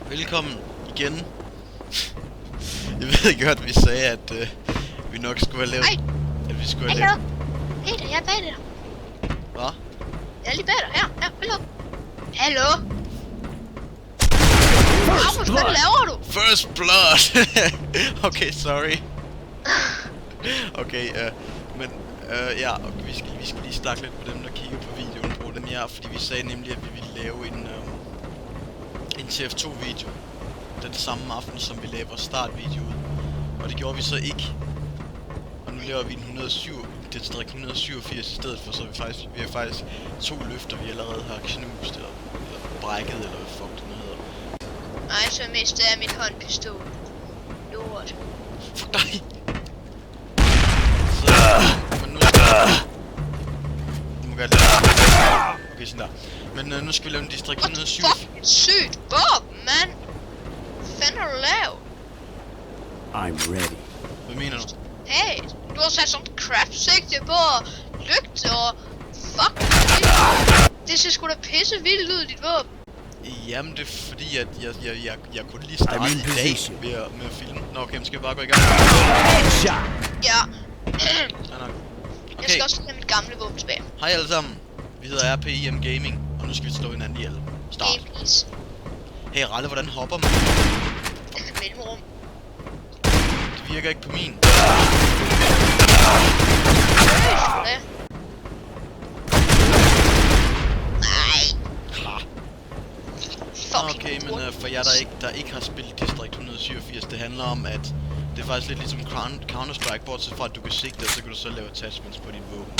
Velkommen igen. Jeg ved godt, vi sagde, at vi nok skulle have lavet... At vi skulle have lavet... Peter, jeg er bag dig. Hvad? Jeg er lige bag dig. Her, hallo. Hallo? Rasmus, hvad laver du? First blood! Okay, sorry. Okay, men ja, okay, vi skal lige snakke lidt med dem, der kigger på videoen på dem her, fordi vi sagde nemlig, at vi ville lave en TF2-video den samme aften, som vi lavede vores startvideo ud. Og det gjorde vi så ikke. Og nu laver vi en distrikt 187 i stedet for, så vi har faktisk 2 løfter, vi allerede har knust, eller brækket, eller hvad fuck det nu hedder. Nej, så mistede jeg min håndpistol. Lort. Fuck dig! Så, men nu skal nu må jeg gøre lidt. Okay, sådan der. Men nu skal vi lave en distrikt 107. What the fuck? Sygt Bob, mand! Hvad fanden har du lavet? I'm ready. Hvad mener du? Hey, du har sat sådan crap sigte på lygte og fuck. Det ser sgu da pisse vildt ud, dit våben. Jamen det er fordi, at jeg kunne lige starte i dag med at filme. Nå okay, men skal vi bare gå i gang? Ja. Okay. Jeg skal også have mit gamle våben tilbage. Hej alle sammen. Vi hedder RPIM Gaming, og nu skal vi slå hinanden ihjel. Start. Game please. Hey Ralle, hvordan hopper man? Mellemrum. Det virker ikke på min. Nej. Okay, men for jer der ikke har spillet District 187, det handler om, at det er faktisk lidt ligesom Counter-Strike, bortset fra at du kan sigte, og så kan du så lave attachments på dit våben.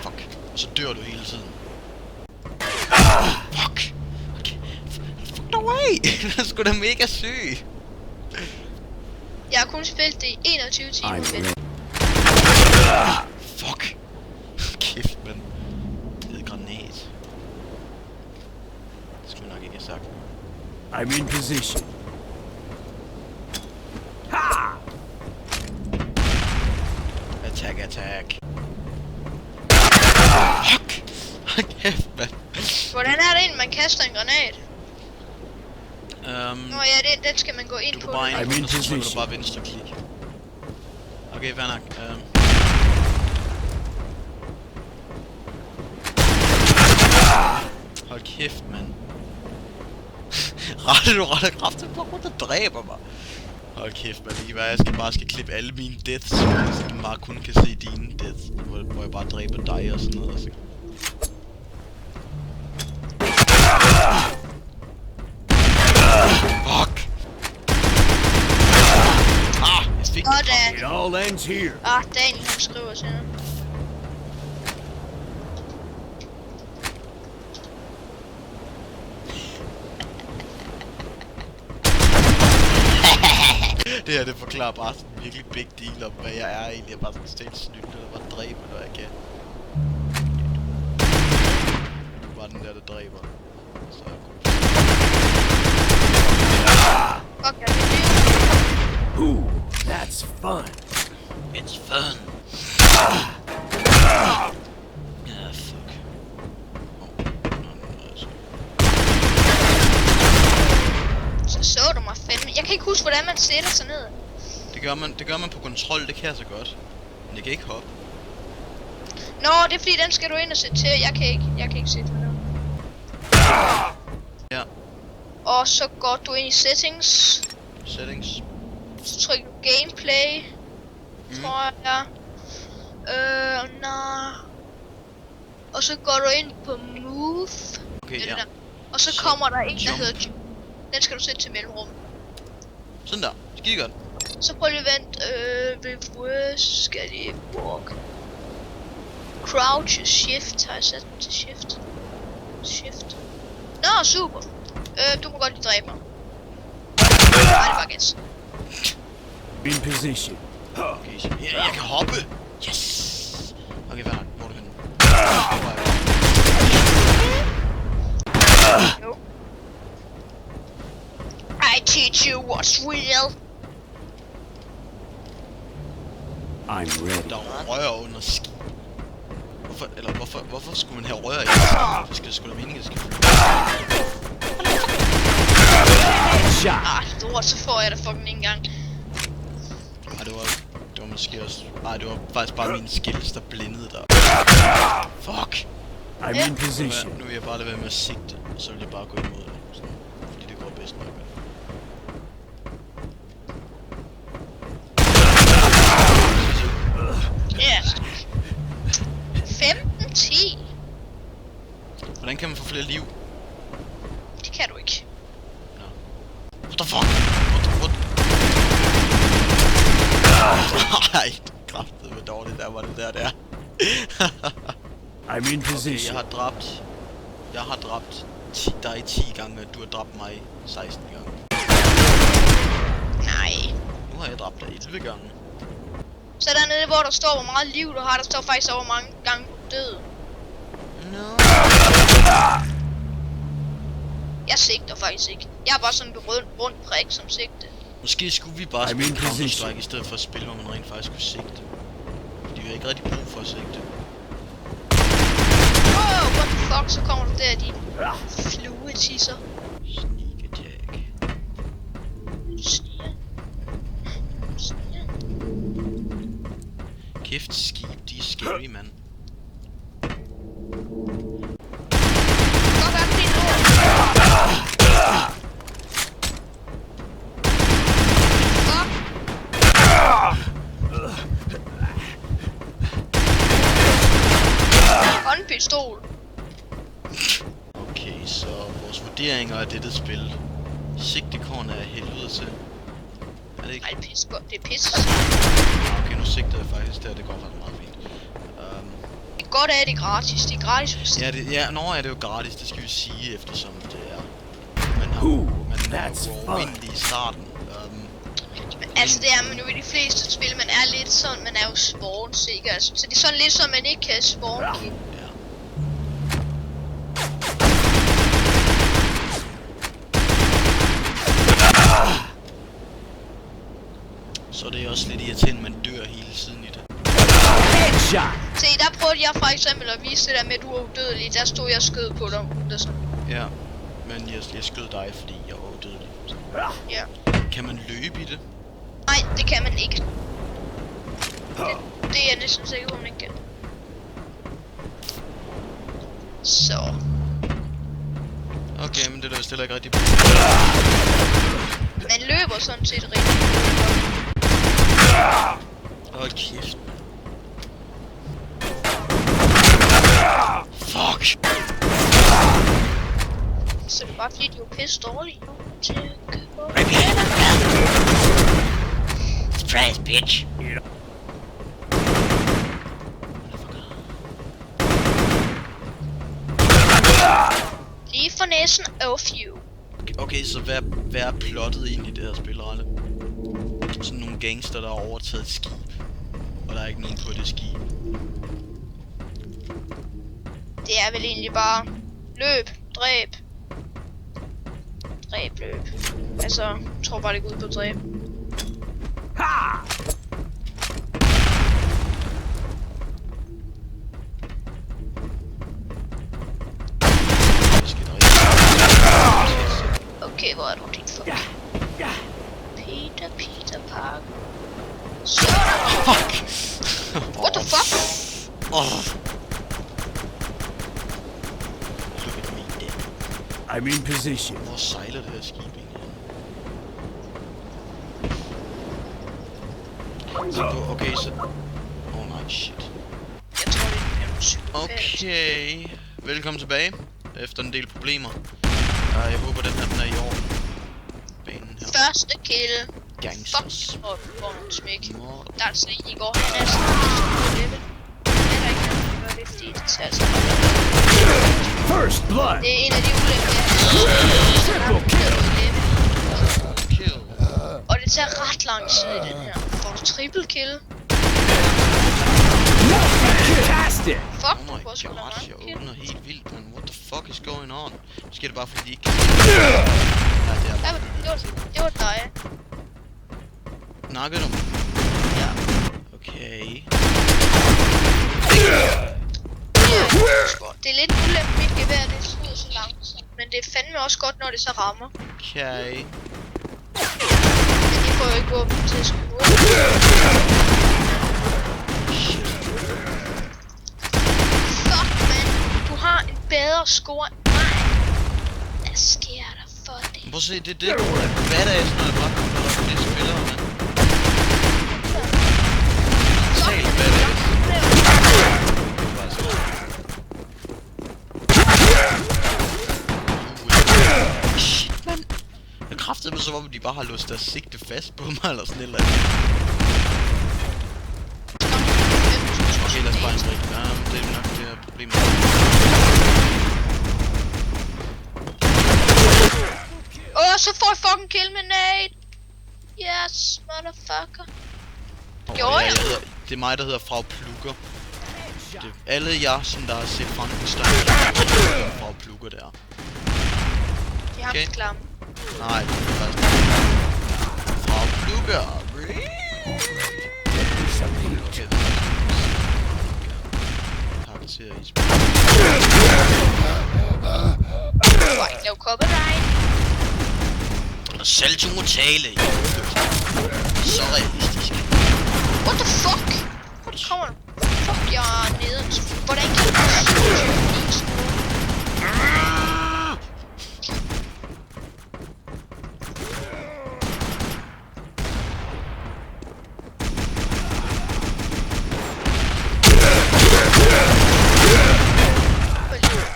Fuck. Og så dør du hele tiden. Fuck. Okay. Fuck away. Det er sgu da mega syg. Jeg har kun spillet det i 21 timer. Fuck. Kæft, mand. Det er granat. Det skulle nok ikke have sagt. I'm in position. Attack. Fuck! Kæft, mand. Hvordan er det egentlig, man kaster en granat? Nå ja, den skal man gå ind du på. Du kan bare ind, og så trykker du bare venstre klik. Okay, fair nok. Hold kæft, mand. Du retter kraftigt på rundt og dræber mig. Hold kæft, man. Det jeg skal klippe alle mine deaths, så man bare kun kan se dine deaths, hvor jeg bare dræber dig og sådan noget. Og så. Fuck! Jeg fik det. It all ends here. Daniel han skriver til noget. Det her, det forklarer bare sådan virkelig big deal om, hvad jeg er egentlig. Jeg er bare sådan stenssnyt, der bare dræber, når jeg kan. Du er bare den der dræber. Så er jeg Fuck, jeg vil Ooh, that's fun. It's fun. Fuck. Så du mig fandme. Jeg kan ikke huske, hvordan man sætter sig ned. Det gør man på kontrol, det kan jeg så godt. Men jeg kan ikke hoppe. Nå, det er fordi, den skal du ind og sætte til. Jeg kan ikke sætte mig ned. Ja. Og så går du ind i settings. Så trykker du gameplay. Tror jeg. Nej. Og så går du ind på move. Okay, ja. Og så kommer der en, der hedder jump. Den skal du sætte til mellemrum. Sådan der. Skide godt. Så prøv lige at vente. Reverse skal lige walk. Crouch shift har jeg sat den til shift. Nå, super. Du må godt lige dræbe mig. Nej, det er bare gas. In position. Okay, jeg kan hoppe. Yes. Okay, hvad hvor er du henne? No. I teach you what's real. I'm ready. Der er rør under ski. Hvorfor skulle man have rør i? Det skal sgu da meningen, at det skal. Headshot. Lort, så får jeg det fucking ikke engang. Ej, det var måske også... Ej, det var faktisk bare mine skills, der blindede dig. Fuck! I'm in position. Nu vil jeg bare lade være med at sigte, og så vil jeg bare gå imod det. Sådan, fordi det går bedst nok. Ja. 15-10. Hvordan kan man få flere liv? Det kan du ikke. What the fuck? What? Ej, kraftede med dårligt, der var det der. I'm in Okay, position. jeg har dræbt dig 10 gange, og du har dræbt mig 16 gange. Nej. Nu har jeg dræbt dig 11 gange. Så dernede, hvor der står, hvor meget liv du har, der står faktisk over, hvor mange gange du er død. No. Jeg sigter faktisk ikke. Jeg er bare sådan en rund prik som sigte. Måske skulle vi bare I'm spille in position. Counter-Strike i stedet for at spille, hvor man rent faktisk kunne sigte. Fordi vi har ikke rigtig brug for at sigte. Wow, what the fuck, så kommer du der, din fluetisser. Sneak attack. Sniger. Kæft skib, de er scary, mand. Godt være det nu. Fuck. Håndpistol. Okay, så vores vurderinger af dette spil. Sigtekorn er helvede til. Er det ikke? Ej, det er pisse godt. Det er pisse. Okay, nu sigter jeg faktisk der, det går faktisk meget fint. Det er godt, at det er gratis. Det er gratis for Steam. Det er jo gratis, det skal vi sige, eftersom det er... Man that's er fun. uafvindelig i starten. Altså, det er man jo i de fleste spil. Man er lidt sådan, man er jo spawn-sikker. Altså. Så det er sådan lidt sådan, man ikke kan spawn. Ja. Så det er også lidt irriterende, man dør hele tiden i det. Headshot. Se, der prøvede jeg for eksempel at vise det der med, at du er udødelig. Der stod jeg og skød på dig. Der sådan. Ja, men jeg skød dig, fordi jeg var udødelig. Så. Ja. Kan man løbe i det? Nej, det kan man ikke. Det er jeg næsten sikker på, man ikke kan. Så. Okay, men det der stiller ikke rigtig. Man løber sådan set rigtig. Åh, kæft. Fuck! Så det er bare fordi, de er pisse dårlige. Surprise, bitch! Lige for næsen of you. Okay, så hvad er plottet egentlig i det her spil, Ralle? Sådan nogle gangster, der har overtaget et skib. Og der er ikke nogen på det skib. Det er vel egentlig bare løb, dræb. Dræb, løb. Altså, jeg tror bare det går ud på dræb. Ha! Okay, hvor er du din fuck? Peter Park. Så. Fuck! What the fuck? Look at me dead. I'm in position. Hvor sejler det her skib egentlig? Okay, så... nej, shit. Jeg tror, det er psykopat. Okay, velkommen tilbage. Efter en del problemer. Jeg håber, den her er i orden. Banen her. Første kill. Gangsters. Fuck, og du får en smæk. Nå, Der er sådan en, I går hen af sådan en level. Det er der ikke noget, der gør det, fordi det tager sig bare. First blood. Det er en af de ulemper, jeg har. Triple kill. kill. Og det tager ret lang tid i den her. Får du triple kill? Fantastic. Fuck, Oh du my får sgu da god, mange jeg kill. åbner helt vildt, man. What the fuck is going on? Måske er det bare fordi, de ikke kan se. Nej, det er bare... Det var dig. Nakker du mig? Ja. Okay. Det er lidt ulempe mit gevær, det skyder så langt. Men det er fandme også godt, når det så rammer. Okay. Men de får jo ikke våben til at skyde. Fuck, man. Du har en bedre score end mig. Hvad sker der for det? Prøv at se, det er det, hvor jeg badass, når jeg bare kommer op på de spillere, mand. Totalt badass. Shit, mand. Jeg kræftede mig, som om de bare har låst deres sigte fast på mig, eller sådan et eller andet. Okay, lad os bare en strik. Ja, det er nok det her problem. Så får jeg fucking kill med nade. Yes, motherfucker. Gjorde jeg? Det er mig, der hedder Frau Plugger. Det er alle jer, som der har set Frankenstein, Frau Plugger der. Det er ham, der klamme. Nej, det er faktisk Frau Plugger. Karakter i spil. Lav copyright. Salto mortale. Så realistisk. What the fuck? Hvor kommer du? Fuck, jeg er nede. Hvordan kan du så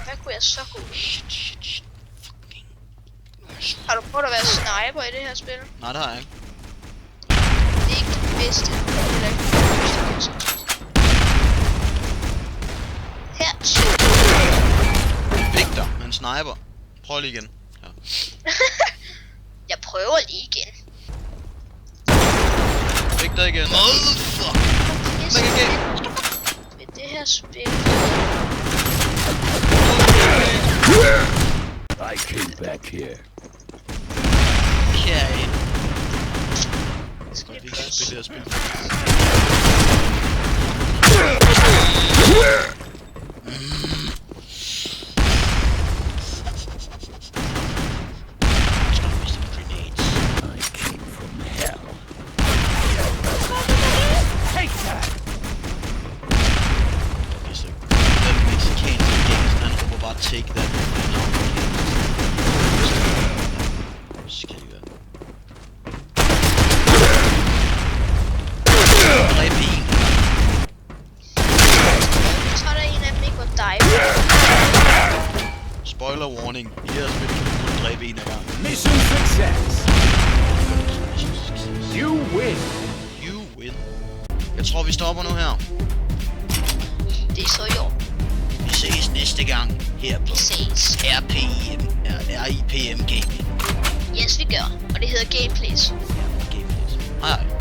hvad kunne jeg så gå? Shit. Fucking. Har du prøvet at være sniper i det her spil? Nej, det har jeg ikke. Det er ikke det bedste. Eller ikke det bedste. Her. Victor, med en sniper. Prøv lige igen. Ja. Jeg prøver lige igen. Victor igen. Motherfucker. Ved det her spil. I came back here. Okay. Skal vi ikke spille det her spil? Take that. Skal jeg gøre? Dræb en. Så er der en af dem ikke var dig. Spoiler warning. I det her spil kan du kun dræbe en af gangen. Mission success. You win. You win. Jeg tror vi stopper nu her. Det er så i år. Vi ses næste gang her på Vi ses. RIPM Gaming. Yes, vi gør. Og det hedder Gameplays. Gameplays. Hej.